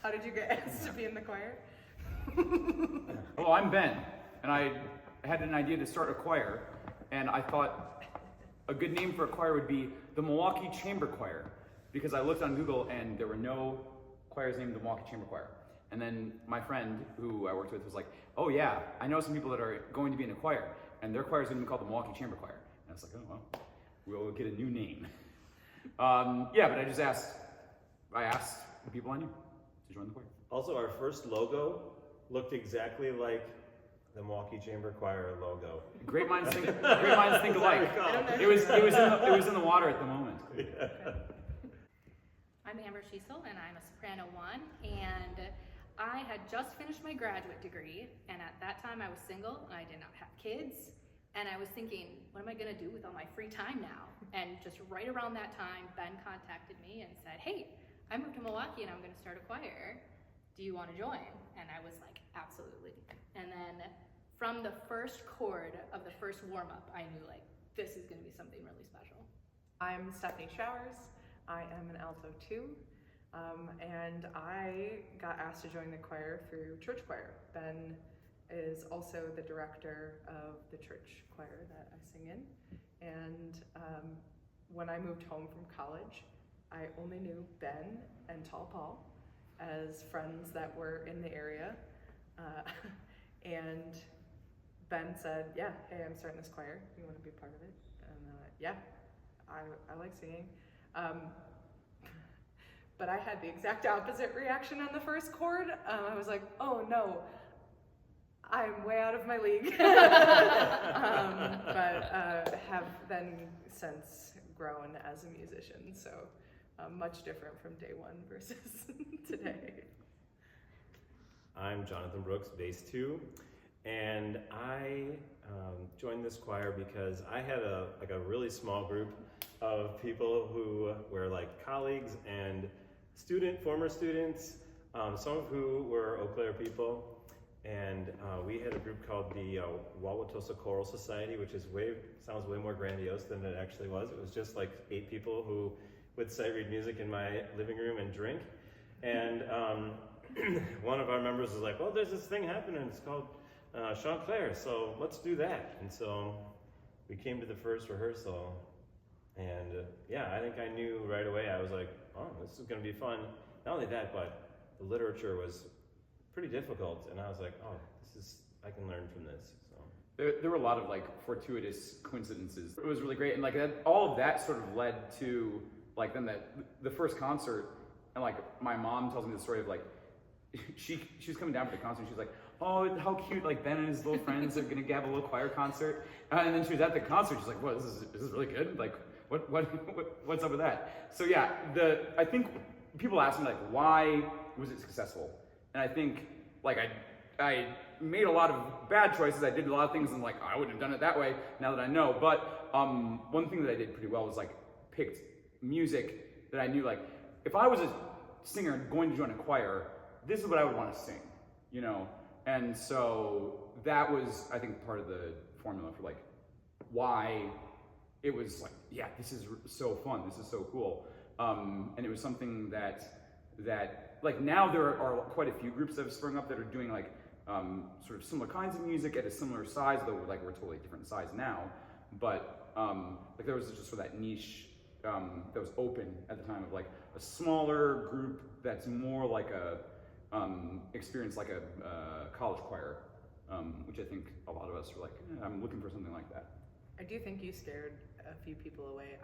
How did you get asked to be in the choir? Well, I'm Ben, and I had an idea to start a choir, and I thought a good name for a choir would be the Milwaukee Chamber Choir, because I looked on Google and there were no choirs named the Milwaukee Chamber Choir. And then my friend who I worked with was like, oh yeah, I know some people that are going to be in a choir, and their choir is going to be called the Milwaukee Chamber Choir. And I was like, oh well, we'll get a new name. Yeah, but I asked the people I knew to join the choir. Also, our first logo looked exactly like the Milwaukee Chamber Choir logo. Great minds think alike. It was in the water at the moment. Yeah. I'm Amber Schiesel, and I'm a soprano 1, and I had just finished my graduate degree, and at that time I was single, and I did not have kids, and I was thinking, what am I gonna do with all my free time now? And just right around that time, Ben contacted me and said, hey, I moved to Milwaukee and I'm gonna start a choir. Do you wanna join? And I was like, absolutely. And then from the first chord of the first warm-up, I knew like, this is gonna be something really special. I'm Stephanie Showers. I am an alto 2, and I got asked to join the choir through church choir. Ben is also the director of the church choir that I sing in. And when I moved home from college, I only knew Ben and Tall Paul as friends that were in the area. And Ben said, yeah, hey, I'm starting this choir. You want to be part of it? And yeah, I like singing. But I had the exact opposite reaction on the first chord. I was like, oh no, I'm way out of my league. But have then since grown as a musician, so much different from day one versus today. I'm Jonathan Brooks, bass 2, and I joined this choir because I had a really small group of people who were like colleagues and former students, some of who were Eau Claire people, and we had a group called the Wauwatosa Choral Society, which sounds way more grandiose than it actually was. It was just like 8 people who would sight read music in my living room and drink, and one of our members was like, well, there's this thing happening, it's called Chant Claire, so let's do that. And so we came to the first rehearsal, and yeah, I think I knew right away. I was like, oh, this is going to be fun. Not only that, but the literature was pretty difficult, and I was like, oh, I can learn from this. So There were a lot of like fortuitous coincidences. It was really great, and like all of that sort of led to like then the first concert, and like my mom tells me the story of like she was coming down for the concert, and she's like, oh, how cute, like Ben and his little friends are gonna have a little choir concert, and then she was at the concert, she's like, what, this is really good, like what's up with that? So yeah, I think people ask me like, why was it successful? And I think like I made a lot of bad choices. I did a lot of things and like I wouldn't have done it that way now that I know. But one thing that I did pretty well was like picked music that I knew, like if I was a singer going to join a choir, this is what I would want to sing, you know? And so that was, I think, part of the formula for like why it was like, yeah, this is so fun, this is so cool. And it was something that like now there are quite a few groups that have sprung up that are doing like sort of similar kinds of music at a similar size, though like we're totally different size now. But like there was just sort of that niche that was open at the time of like a smaller group that's more like a experience like a college choir, which I think a lot of us were like, I'm looking for something like that. I do think you scared a few people away.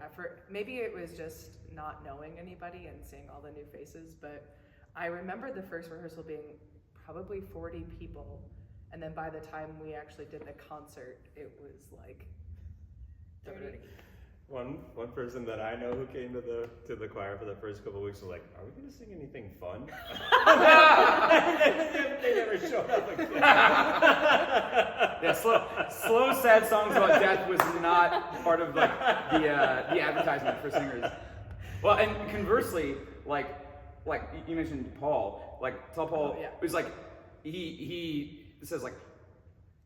Maybe it was just not knowing anybody and seeing all the new faces, but I remember the first rehearsal being probably 40 people, and then by the time we actually did the concert, it was like 30. One person that I know who came to the choir for the first couple of weeks was like, are we going to sing anything fun? They never showed up again. Yeah, slow, sad songs about death was not part of like the advertisement for singers. Well, and conversely, like you mentioned Paul, like Tall Paul was like he says like,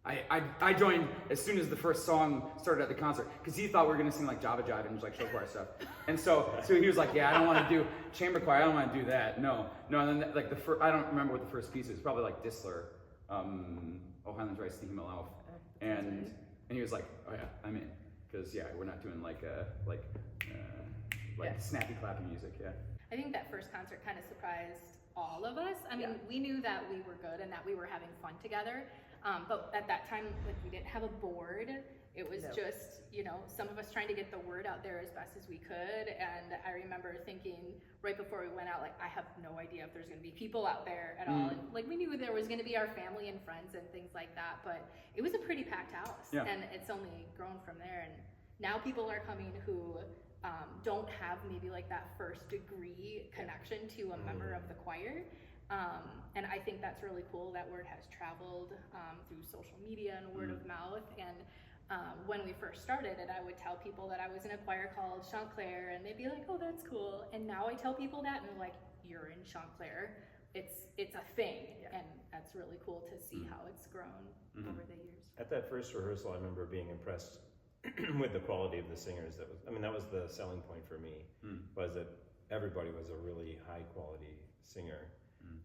I joined as soon as the first song started at the concert because he thought we were gonna sing like Java Jive and just like show choir stuff, and so he was like, yeah, I don't want to do chamber choir, I don't want to do that, no, and then like I don't remember what the first piece is, probably like Distler, Oh Highlands Rise, Steam Allow, and he was like, oh yeah, I'm in, because yeah, we're not doing like snappy clappy music, yeah. I think that first concert kind of surprised all of us. I mean, we knew that we were good and that we were having fun together. But at that time, like, we didn't have a board. It was just, some of us trying to get the word out there as best as we could. And I remember thinking right before we went out, like, I have no idea if there's going to be people out there at all. And, like, we knew there was going to be our family and friends and things like that. But it was a pretty packed house. Yeah. And it's only grown from there. And now people are coming who don't have maybe like that first degree connection to a member of the choir. And I think that's really cool. That word has traveled through social media and word of mouth. And when we first started it, I would tell people that I was in a choir called Chant Claire, and they'd be like, oh, that's cool. And now I tell people that, and they're like, you're in Chant Claire. It's a thing. And that's really cool to see how it's grown over the years. At that first rehearsal, I remember being impressed with the quality of the singers. That was the selling point for me, was that everybody was a really high quality singer.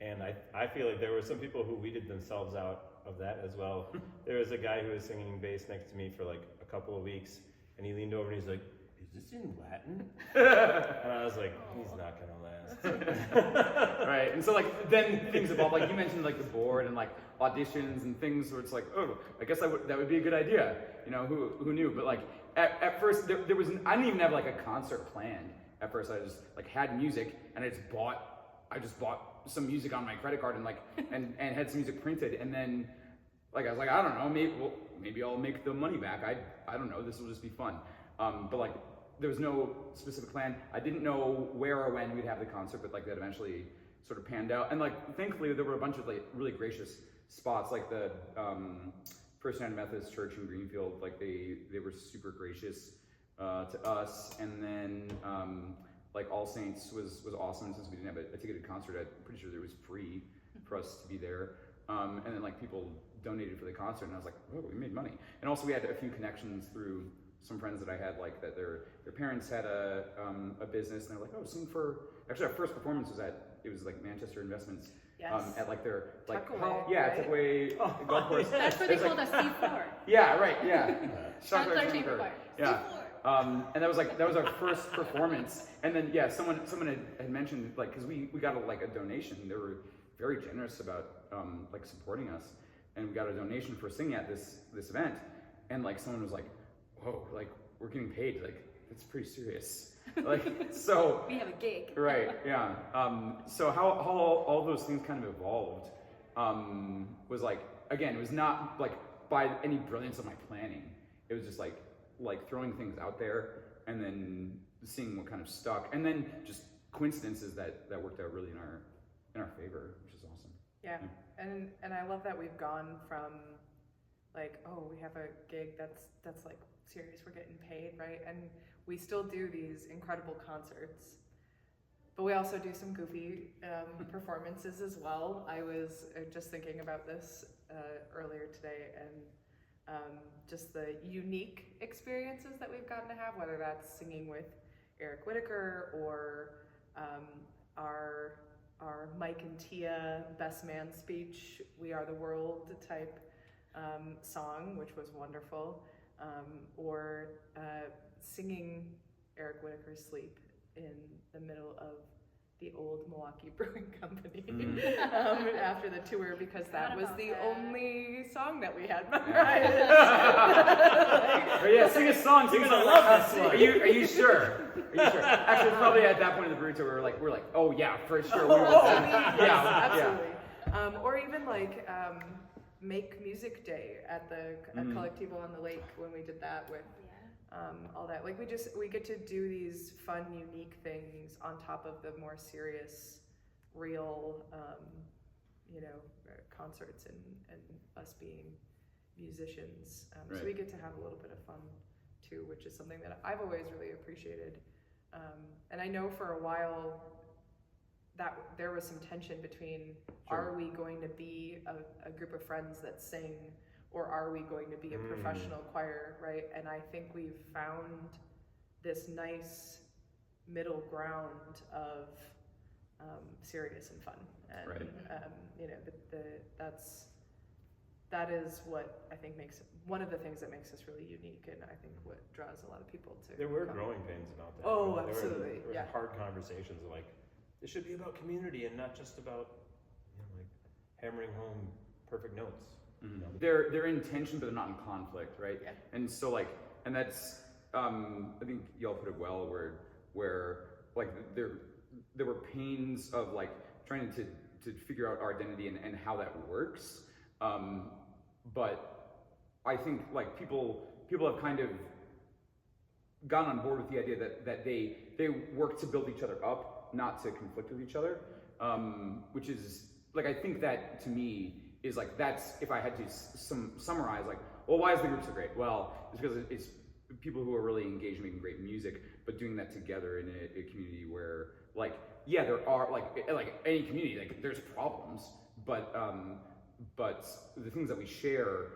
And I feel like there were some people who weeded themselves out of that as well. There was a guy who was singing bass next to me for like a couple of weeks, and he leaned over and he's like, is this in Latin? And I was like, he's not gonna last. Right, and so like then things evolve. Like you mentioned, like the board and like auditions and things where it's like, oh, I guess that would be a good idea. Who knew? But like at first there was I didn't even have like a concert planned. At first I just like had music and I just bought some music on my credit card and like and had some music printed, and then like I was like, I don't know, maybe I'll make the money back. I don't know, this will just be fun. But like there was no specific plan. I didn't know where or when we'd have the concert, but like that eventually sort of panned out. And like thankfully there were a bunch of like really gracious spots, like the First United Methodist Church in Greenfield. Like they were super gracious to us, and then like All Saints was awesome, since we didn't have a ticketed concert. I'm pretty sure it was free for us to be there. And then like people donated for the concert, and I was like, oh, we made money. And also we had a few connections through some friends that I had, like that their parents had a business, and they're like, oh, sing for. Actually, our first performance was like Manchester Investments. Yes. At like their like Tuckaway golf course. That's what they called us, C4. Yeah, right. Yeah. Chant Claire Chamber Choir. Yeah. And that was our first performance. And then someone had mentioned, like, because we got a donation. They were very generous about like supporting us, and we got a donation for singing at this event. And like someone was like, whoa, like we're getting paid, like it's pretty serious. Like, so we have a gig. Right, yeah. So how all those things kind of evolved was like, again, it was not like by any brilliance of my planning. It was just like throwing things out there and then seeing what kind of stuck, and then just coincidences that worked out really in our favor, which is awesome. Yeah. And I love that we've gone from like, oh, we have a gig that's like serious, we're getting paid, right? And we still do these incredible concerts, but we also do some goofy performances as well. I was just thinking about this earlier today, and just the unique experiences that we've gotten to have, whether that's singing with Eric Whitaker or our Mike and Tia Best Man Speech, We Are the World type song, which was wonderful, or singing Eric Whitaker's Sleep in the middle of the old Milwaukee Brewing Company after the tour, because that was the only song that we had memorized. Oh yeah, sing a song. Sing a song. Love this one. Are you sure? Actually, probably at that point in the brew tour, we're like, oh yeah, for sure. Yeah, absolutely. Or even like Make Music Day at the Collectivo on the Lake, when we did that with all that. Like we get to do these fun, unique things on top of the more serious, real, concerts and us being musicians. Right. So we get to have a little bit of fun too, which is something that I've always really appreciated. And I know for a while that there was some tension between, are we going to be a group of friends that sing, or are we going to be a professional choir, right? And I think we've found this nice middle ground of serious and fun, and Right. You know, that is what I think makes one of the things that makes us really unique, and I think what draws a lot of people to. There were come. growing pains about that. Oh, There were- absolutely, there were yeah. hard conversations of like, it should be about community and not just about, like hammering home perfect notes. Mm-hmm. They're in tension, but they're not in conflict, right? Yeah. And so like, and that's I think y'all put it well, where like there were pains of like trying to figure out our identity and how that works. But I think like people have kind of gone on board with the idea that they work to build each other up, not to conflict with each other. Which is like, I think that to me is like, that's, if I had to summarize, like, well, why is the group so great? Well, it's because it's people who are really engaged in making great music, but doing that together in a community where, like, yeah, there are like any community, like there's problems, but the things that we share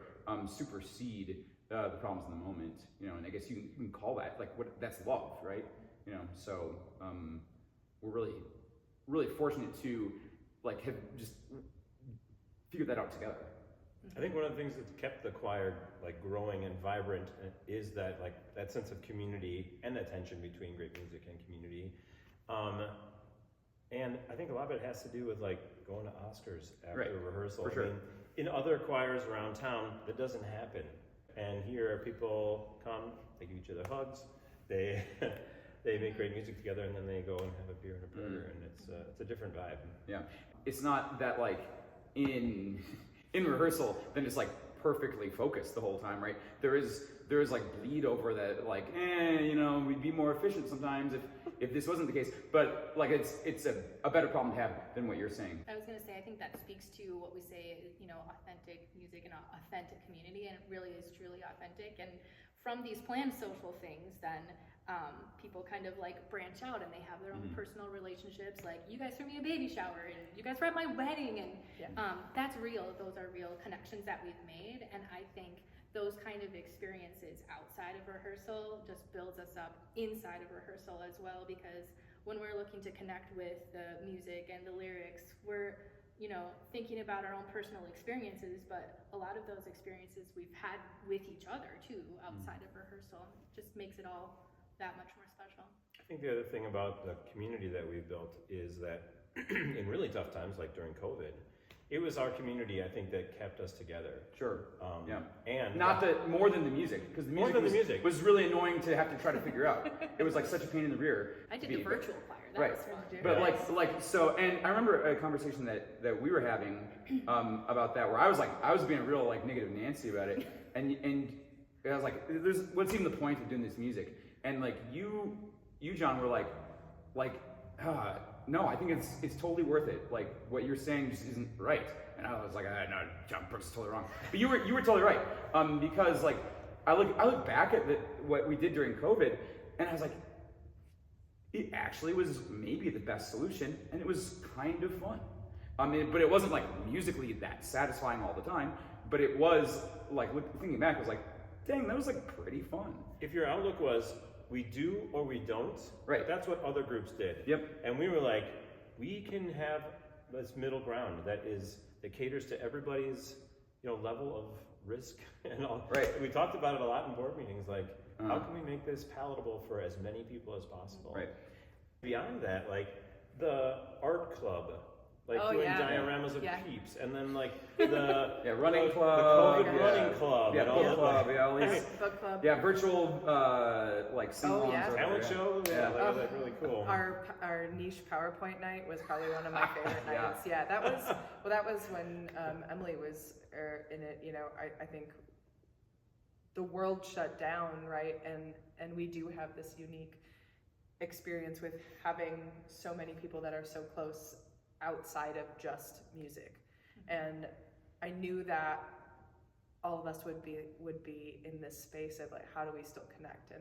supersede the problems in the moment, you know. And I guess you can call that like that's love, right? You know, so we're really fortunate to like have just figured that out together. I think one of the things that's kept the choir like growing and vibrant is that like that sense of community and that tension between great music and community. And I think a lot of it has to do with like going to Oscars after Right. rehearsal. For sure. I mean, in other choirs around town, that doesn't happen. And here people come, they give each other hugs, they they make great music together, and then they go and have a beer and a burger, and it's a different vibe. Yeah, it's not that like in rehearsal, then it's like perfectly focused the whole time, right? There is like bleed over that, like, you know, we'd be more efficient sometimes if this wasn't the case. But like it's a better problem to have than what you're saying. I was going to say, I think that speaks to what we say, you know, authentic music and authentic community, and it really is truly authentic. And from these planned social things, then people kind of like branch out and they have their own personal relationships. Like, you guys threw me a baby shower, and you guys were at my wedding, and that's real. Those are real connections that we've made, and I think those kind of experiences outside of rehearsal just builds us up inside of rehearsal as well, because when we're looking to connect with the music and the lyrics, we're, you know, thinking about our own personal experiences, but a lot of those experiences we've had with each other too outside of rehearsal. It just makes it all that much more special. I think the other thing about the community that we've built is that in really tough times, like during COVID, it was our community, I think, that kept us together. Sure. Yeah. And not that more than the music, because the More music, than the music. was really annoying to have to try to figure out. It was like such a pain in the rear. I did to the be- virtual choir. That Right. was fun. But like so, and I remember a conversation that we were having about that, where I was being real like negative Nancy about it, and I was like, "There's what's even the point of doing this music?" And like you John were like, no, I think it's totally worth it. Like what you're saying just isn't right. And I was like, no, John Brooks is totally wrong. But you were totally right, because like I look back at what we did during COVID, and I was like, it actually was maybe the best solution, and it was kind of fun. I mean, but it wasn't like musically that satisfying all the time. But it was like thinking back, I was like, dang, that was like pretty fun. if your outlook was we do or we don't, Right. that's what other groups did. Yep. And we were like, we can have this middle ground that caters to everybody's, level of risk and all. Right. We talked about it a lot in board meetings, like how can we make this palatable for as many people as possible? Right. Beyond that, like the art club, like Oh, doing yeah. dioramas of Yeah. peeps, and then like the running club, the COVID running club, yeah, and all book that, club, like, yeah, all these, Book club. yeah, virtual like sing-alongs. yeah. or talent whatever, show, Yeah. that was like really cool. Our niche PowerPoint night was probably one of my favorite Yeah. nights. Yeah, that was when Emily was in it. I think the world shut down, right? And we do have this unique experience with having so many people that are so close outside of just music. And I knew that all of us would be in this space of like, how do we still connect?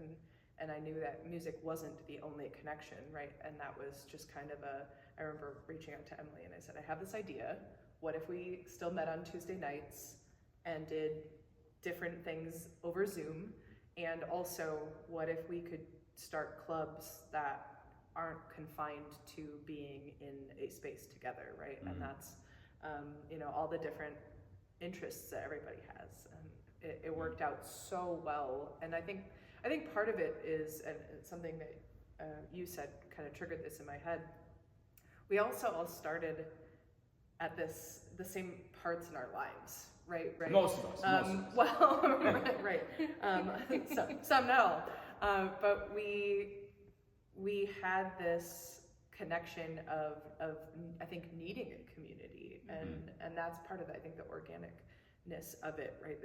And I knew that music wasn't the only connection, right? And that was just kind of I remember reaching out to Emily and I said, I have this idea. What if we still met on Tuesday nights and did different things over Zoom, and also what if we could start clubs that aren't confined to being in a space together, right? And that's all the different interests that everybody has, and it worked out so well. And I think part of it is, and it's something that you said kind of triggered this in my head. We also all started at the same parts in our lives, right? Most of us. Well, right. Some not all, but we had this connection of I think needing a community, and that's part of I think the organicness of it, right?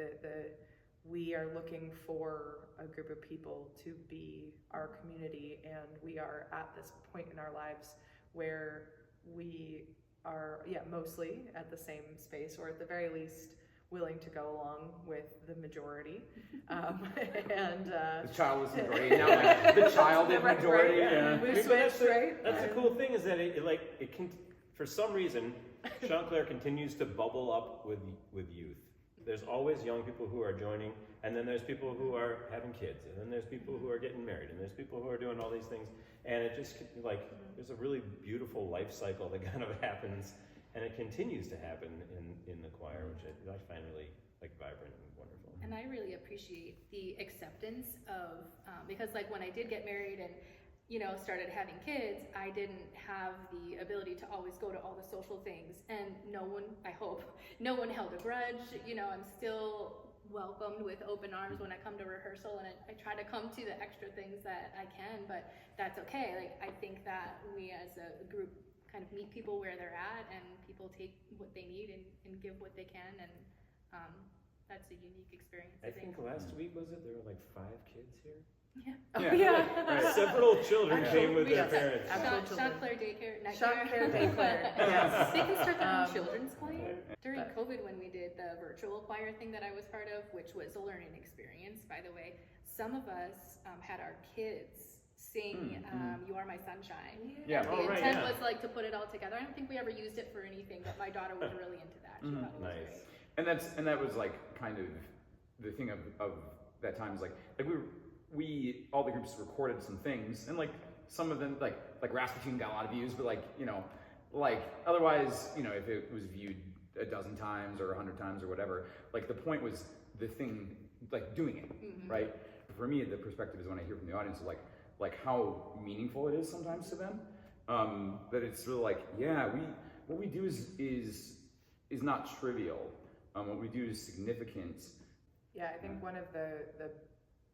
We are looking for a group of people to be our community, and we are at this point in our lives where we are, mostly at the same space, or at the very least willing to go along with the majority. And the childless majority, now like the childed majority. Right. Yeah. We switched, right? That's the cool thing, is that it can, for some reason, Chant Claire continues to bubble up with youth. There's always young people who are joining, and then there's people who are having kids, and then there's people who are getting married, and there's people who are doing all these things, and it just there's a really beautiful life cycle that kind of happens, and it continues to happen in the choir, which I find really vibrant and wonderful. And I really appreciate the acceptance of, because when I did get married and started having kids, I didn't have the ability to always go to all the social things, and I hope no one held a grudge. I'm still welcomed with open arms when I come to rehearsal, and I try to come to the extra things that I can, but that's okay. I think that we as a group kind of meet people where they're at, and people take what they need and give what they can, and that's a unique experience. I think last week, was it, there were 5 kids here? Yeah. Right. Several children came with their parents. Chant Claire daycare, night Chant Claire care. daycare. Yes. They can start their own children's choir. During COVID, when we did the virtual choir thing that I was part of, which was a learning experience, by the way, some of us had our kids sing You Are My Sunshine. Yeah. The intent was to put it all together. I don't think we ever used it for anything, but my daughter was really into that. She thought it was great. And that was kind of the thing of that time, is we all the groups recorded some things, and some of them like Rasputin got a lot of views, but otherwise, if it was viewed a dozen times or 100 times or whatever, the point was the thing, doing it, right? For me, the perspective is when I hear from the audience, how meaningful it is sometimes to them, that it's really what we do is not trivial. What we do is significant. Yeah, I think one of the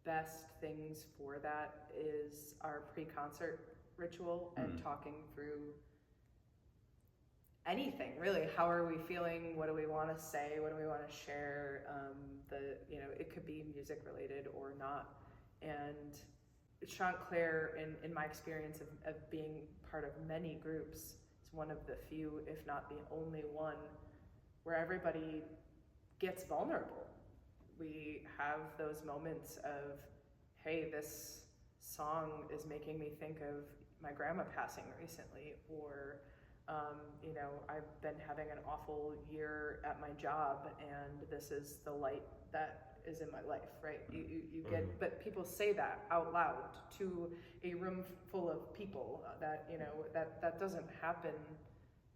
best things for that is our pre-concert ritual and talking through anything, really. How are we feeling? What do we want to say? What do we want to share? It could be music related or not. And Chant Claire, in my experience of being part of many groups, is one of the few, if not the only one, where everybody gets vulnerable. We have those moments of, hey, this song is making me think of my grandma passing recently, or I've been having an awful year at my job, and this is the light that is in my life, right? You get, but people say that out loud to a room full of people. That doesn't happen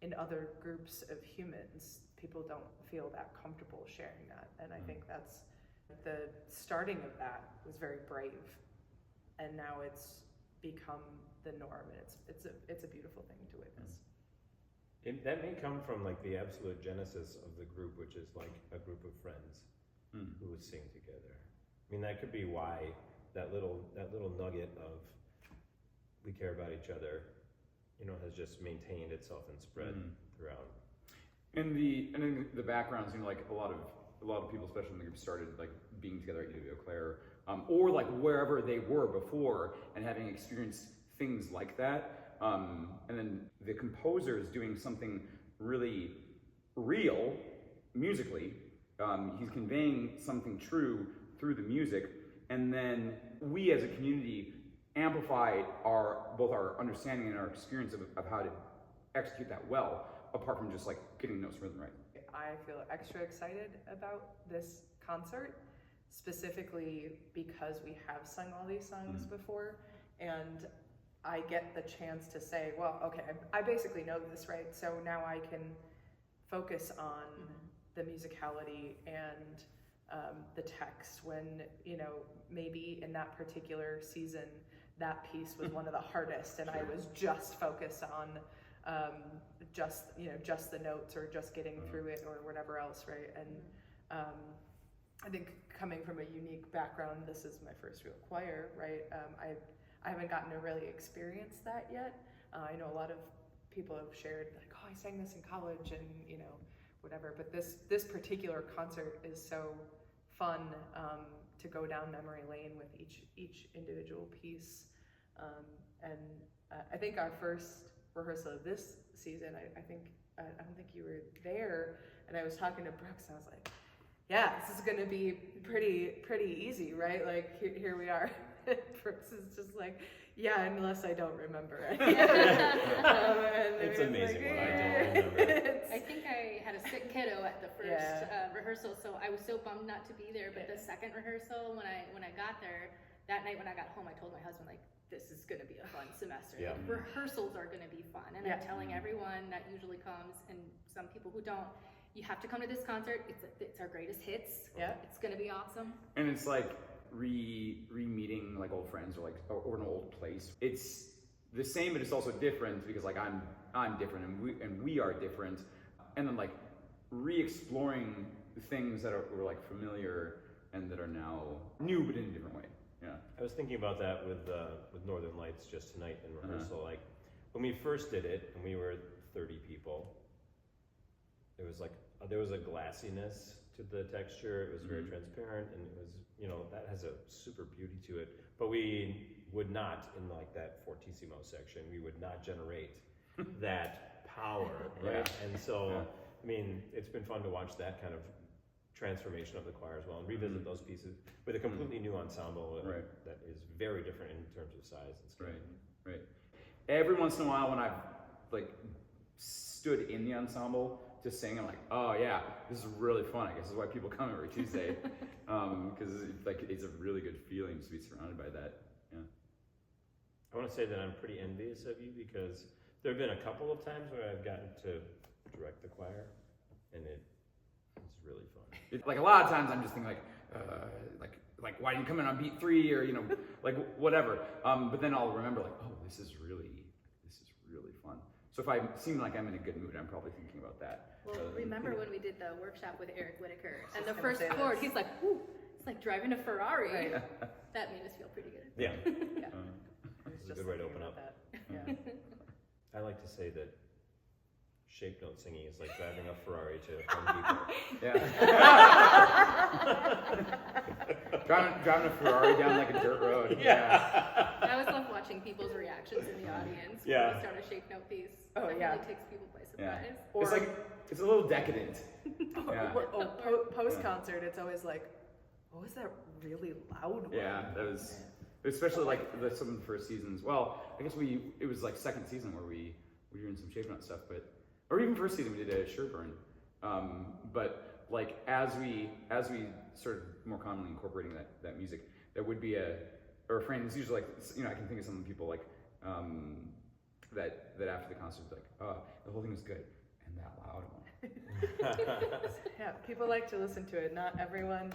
in other groups of humans. People don't feel that comfortable sharing that, and I think that's the starting of that was very brave, and now it's become the norm, and it's a beautiful thing to witness. That may come from the absolute genesis of the group, which is a group of friends who would sing together. I mean, that could be why that little nugget of we care about each other, has just maintained itself and spread throughout. And the backgrounds, a lot of people, especially in the group, started being together at UW Eau Claire, or wherever they were before, and having experienced things like that. And then the composer's doing something really real musically. He's conveying something true through the music, and then we as a community amplify both our understanding and our experience of how to execute that well, apart from just getting notes rhythm right. I feel extra excited about this concert specifically because we have sung all these songs before, and I get the chance to say, well, okay, I basically know this, right? So now I can focus on the musicality and the text when, maybe in that particular season, that piece was one of the hardest, and I was just focused on just the notes or just getting through it or whatever else, right? And I think coming from a unique background, this is my first real choir, right? I haven't gotten to really experience that yet. I know a lot of people have shared like, oh, I sang this in college and whatever, but this particular concert is so fun to go down memory lane with each individual piece. And I think our first rehearsal of this season, I don't think you were there, and I was talking to Brooks, and I was like, yeah, this is gonna be pretty easy, right? Like here we are. Brooks is just like, yeah, unless I don't remember it. It's amazing when I don't remember. I think I had a sick kiddo at the first rehearsal, so I was so bummed not to be there. But the second rehearsal, when I got there, that night when I got home, I told my husband, like, this is going to be a fun semester. Yeah. Like, rehearsals are going to be fun. And I'm telling everyone that usually comes, and some people who don't, you have to come to this concert. It's our greatest hits. Yeah. It's going to be awesome. And it's like re-meeting like old friends or an old place. It's the same, but it's also different because like I'm different and we are different. And then like re-exploring things that were like familiar and that are now new but in a different way. Yeah. I was thinking about that with Northern Lights just tonight in rehearsal. Like when we first did it and we were 30 people, it was like there was a glassiness to the texture. It was very transparent, and it was, that has a super beauty to it. But we would not, in like that fortissimo section, we would not generate that power, right? And so, I mean, it's been fun to watch that kind of transformation of the choir as well, and revisit those pieces with a completely new ensemble that is very different in terms of size and scale. Right. Every once in a while, when I've like stood in the ensemble to sing, I'm like, oh yeah, this is really fun. I guess this is why people come every Tuesday, because it's a really good feeling to be surrounded by that. Yeah. I want to say that I'm pretty envious of you because there have been a couple of times where I've gotten to direct the choir, and it's really fun. Like a lot of times, I'm just thinking like why didn't you come in on beat 3 or like whatever. But then I'll remember like, oh, this is really fun. So if I seem like I'm in a good mood, I'm probably thinking about that. Well, remember when we did the workshop with Eric Whitaker, and the first chord, he's like, "Ooh, it's like driving a Ferrari." Right. That made us feel pretty good. Yeah. It's a good way to open up. That. Yeah. I like to say that shape note singing is like driving a Ferrari to Home Depot. Yeah. driving a Ferrari down like a dirt road. Yeah. I always love watching people's reactions in the audience when Yeah. we start a shape note piece. Oh, It yeah. really takes people by surprise. Yeah. It's a little decadent. Yeah. Post concert, it's always like, what was that really loud one? Yeah, that was especially like some of the first seasons. Well, I guess it was like second season where we were doing some shape note stuff, or even first season we did a Sherburne. But like as we started more commonly incorporating that music, there would be a refrain. It's usually like I can think of some people like that after the concert like, oh, the whole thing was good, and that loud one. Yeah, people like to listen to it. Not everyone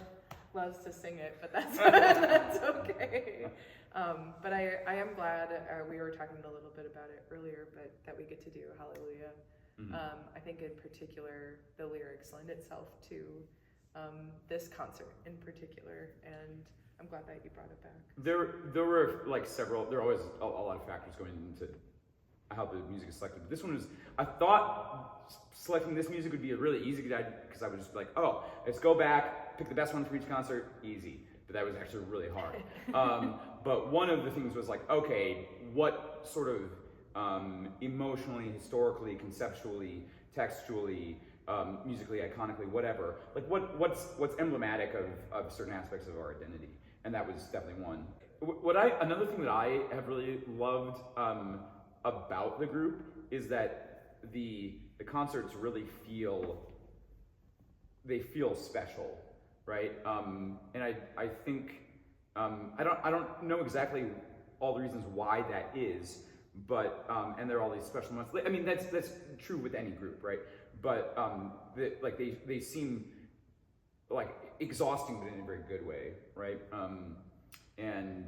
loves to sing it, but that's that's okay. But I am glad we were talking a little bit about it earlier, but that we get to do Hallelujah. I think in particular the lyrics lend itself to this concert in particular, and I'm glad that you brought it back. There were like there are always a lot of factors going into how the music is selected. But this one I thought selecting this music would be a really easy idea because I was just like, oh, let's go back, pick the best one for each concert, easy. But that was actually really hard. But one of the things was like, okay, what sort of emotionally, historically, conceptually, textually, musically, iconically, whatever, like what's emblematic of certain aspects of our identity, and that was definitely one. Another thing that I have really loved about the group is that the concerts really feel special, right? And I think I don't know exactly all the reasons why that is, but and there are all these special moments. I mean, that's true with any group, right? But they seem like exhausting, but in a very good way, right? And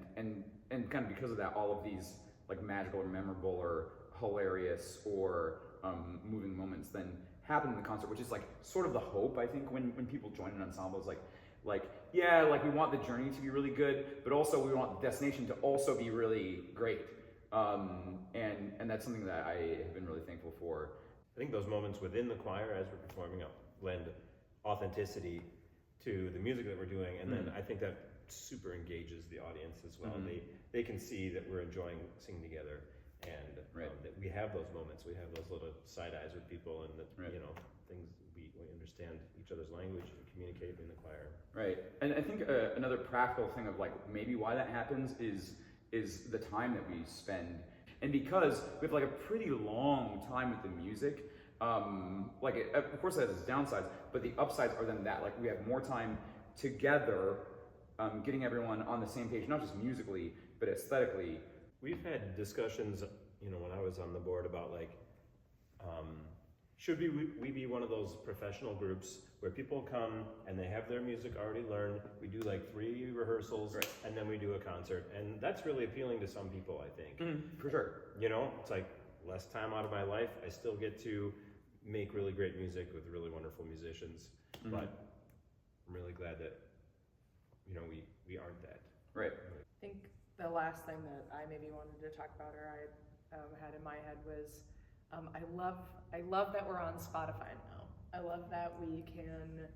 kind of because of that, all of these like magical or memorable or hilarious or moving moments then happen in the concert, which is like sort of the hope, I think, when people join an ensemble, is like yeah, like we want the journey to be really good, but also we want the destination to also be really great. And that's something that I have been really thankful for. I think those moments within the choir as we're performing lend authenticity to the music that we're doing, and then I think that super engages the audience as well. They can see that we're enjoying singing together, and that we have those moments. We have those little side eyes with people, and that things we understand each other's language and communicate in the choir. Right. And I think another practical thing of like maybe why that happens is the time that we spend. And because we have like a pretty long time with the music, of course that has its downsides, but the upsides are then that like we have more time together, getting everyone on the same page, not just musically, but aesthetically. We've had discussions, when I was on the board about like, should we be one of those professional groups where people come and they have their music already learned, we do like 3 rehearsals, and then we do a concert, and that's really appealing to some people, I think. For sure. It's like less time out of my life, I still get to make really great music with really wonderful musicians, but I'm really glad that we aren't that. Right. I think the last thing that I maybe wanted to talk about, or I had in my head, was I love that we're on Spotify now. I love that we can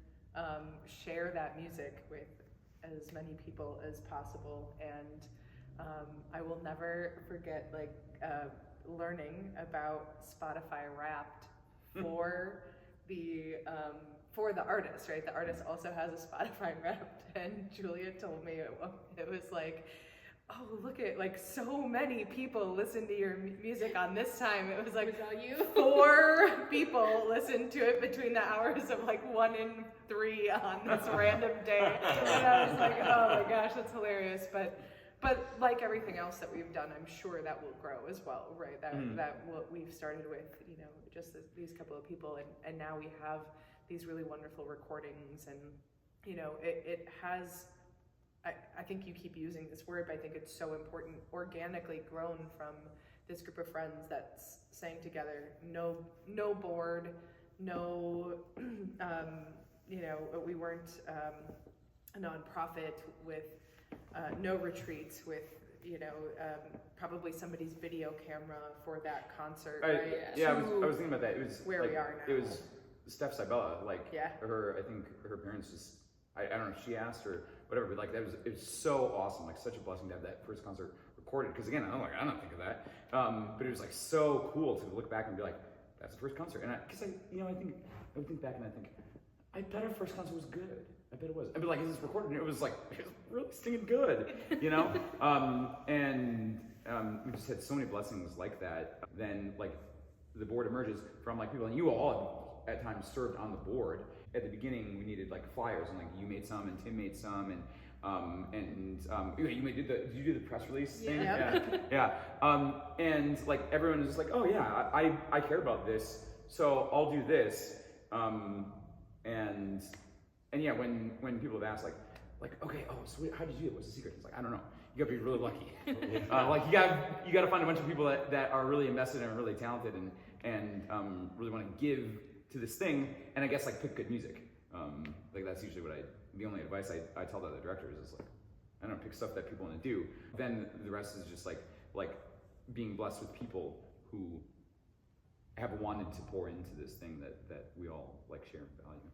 share that music with as many people as possible, and I will never forget learning about Spotify Wrapped for the artist, right? The artist also has a Spotify Wrapped, and Julia told me it was like, oh, look at like so many people listen to your music on this time. It was like, Was that you? 4 people listened to it between the hours of like 1 and 3 on this random day. And I was like, oh my gosh, that's hilarious. But like everything else that we've done, I'm sure that will grow as well, right? That what we've started with, just these couple of people, and now we have these really wonderful recordings, and it has. I think you keep using this word, but I think it's so important, organically grown from this group of friends that's sang together, no board, no, we weren't a nonprofit with no retreats, with, probably somebody's video camera for that concert, right? Yeah, I was thinking about that. It was where we are now. It was Steph Cybella, I think her parents just, I don't know if she asked or whatever, but it was so awesome, like such a blessing to have that first concert recorded, because again, I don't think of that, but it was like so cool to look back and be like, that's the first concert, and I would think back and I think, I bet our first concert was good. I bet it was. I'd be like, is this recorded? And it was really singing good, and we just had so many blessings like that. Then the board emerges from people, and you all at times served on the board. At the beginning, we needed flyers, and you made some, and Tim made some, and did you do the press release thing? Yeah. And everyone was just like, oh yeah, I care about this, so I'll do this. And yeah, when people have asked okay, so how did you do it? What's the secret? It's I don't know. You gotta be really lucky. You gotta find a bunch of people that are really invested and are really talented and really want to give to this thing, and I guess pick good music. That's usually the only advice I tell the other directors is I don't know, pick stuff that people want to do. Then the rest is just being blessed with people who have wanted to pour into this thing that we all share and value.